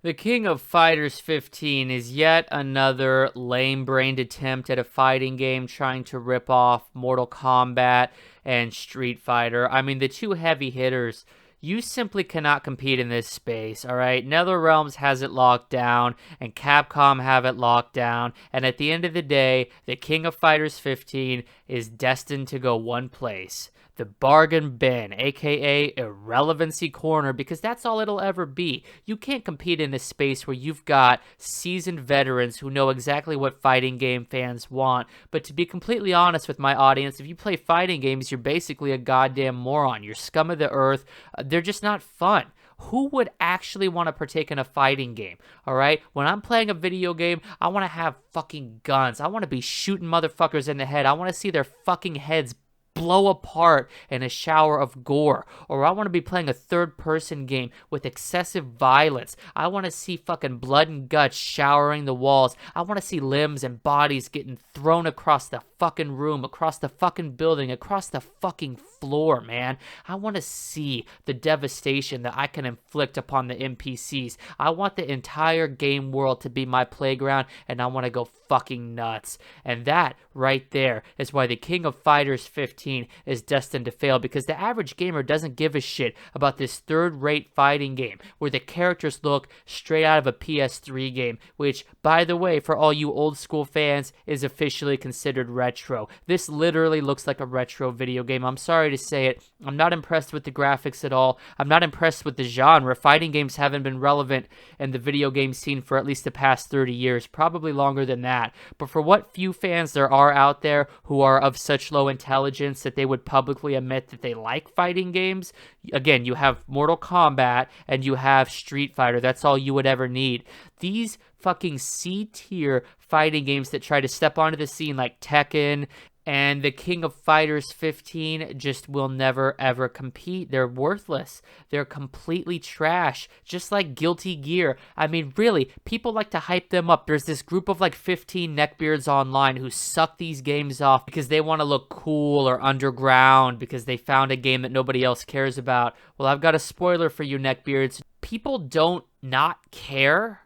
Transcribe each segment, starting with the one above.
The King of Fighters 15 is yet another lame-brained attempt at a fighting game trying to rip off Mortal Kombat and Street Fighter. I mean, the two heavy hitters, you simply cannot compete in this space, all right? NetherRealms has it locked down, and Capcom have it locked down, and at the end of the day, the King of Fighters 15 is destined to go one place: the bargain bin, aka irrelevancy corner, because that's all it'll ever be. You can't compete in a space where you've got seasoned veterans who know exactly what fighting game fans want. But to be completely honest with my audience, if you play fighting games, you're basically a goddamn moron. You're scum of the earth. They're just not fun. Who would actually want to partake in a fighting game? All right? When I'm playing a video game, I want to have fucking guns. I want to be shooting motherfuckers in the head. I want to see their fucking heads blow apart in a shower of gore. Or I want to be playing a third-person game with excessive violence. I want to see fucking blood and guts showering the walls. I want to see limbs and bodies getting thrown across the fucking room, across the fucking building, across the fucking floor, man. I want to see the devastation that I can inflict upon the NPCs. I want the entire game world to be my playground, and I want to go fucking nuts. And that right there is why the King of Fighters 15 is destined to fail, because the average gamer doesn't give a shit about this third-rate fighting game where the characters look straight out of a PS3 game, which, by the way, for all you old school fans, is officially considered retro. This literally looks like a retro video game. I'm sorry to say it. I'm not impressed with the graphics at all. I'm not impressed with the genre. Fighting games haven't been relevant in the video game scene for at least the past 30 years, probably longer than that. But for what few fans there are out there who are of such low intelligence that they would publicly admit that they like fighting games, again, you have Mortal Kombat and you have Street Fighter. That's all you would ever need. These fucking C-tier fighting games that try to step onto the scene like Tekken and the King of Fighters 15 just will never ever compete. They're worthless. They're completely trash. Just like Guilty Gear. I mean, really, people like to hype them up. There's this group of like 15 neckbeards online who suck these games off because they want to look cool or underground because they found a game that nobody else cares about. Well, I've got a spoiler for you neckbeards. People don't not care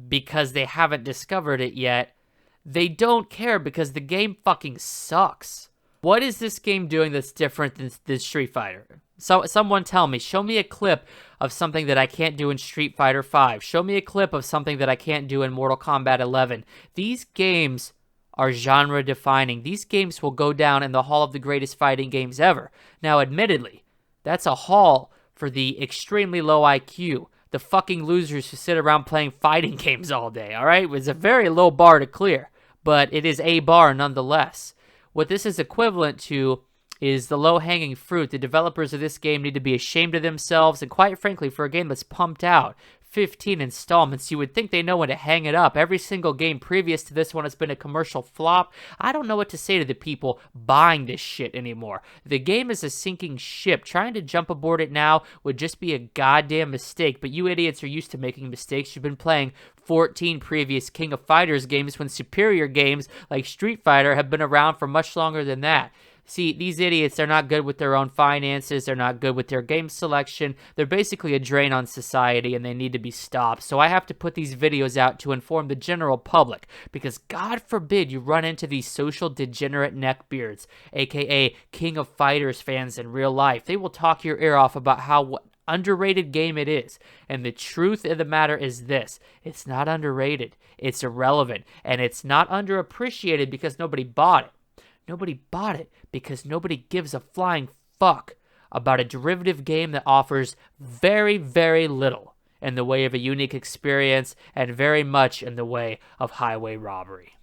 because they haven't discovered it yet. They don't care because the game fucking sucks. What is this game doing that's different than Street Fighter? So someone tell me. Show me a clip of something that I can't do in Street Fighter 5. Show me a clip of something that I can't do in Mortal Kombat 11. These games are genre defining. These games will go down in the Hall of the Greatest Fighting Games ever. Now, admittedly, that's a hall for the extremely low IQ. The fucking losers who sit around playing fighting games all day, all right? It's a very low bar to clear, but it is a bar nonetheless. What this is equivalent to is the low-hanging fruit. The developers of this game need to be ashamed of themselves, and quite frankly, for a game that's pumped out 15 installments, you would think they know when to hang it up. Every single game previous to this one has been a commercial flop. I don't know what to say to the people buying this shit anymore. The game is a sinking ship. Trying to jump aboard it now would just be a goddamn mistake, but you idiots are used to making mistakes. You've been playing 14 previous King of Fighters games when superior games like Street Fighter have been around for much longer than that. See, these idiots, they're not good with their own finances. They're not good with their game selection. They're basically a drain on society, and they need to be stopped. So I have to put these videos out to inform the general public, because God forbid you run into these social degenerate neckbeards, aka King of Fighters fans in real life. They will talk your ear off about how underrated game it is. And the truth of the matter is this: it's not underrated. It's irrelevant. And it's not underappreciated because nobody bought it. Nobody bought it because nobody gives a flying fuck about a derivative game that offers very, very little in the way of a unique experience and very much in the way of highway robbery.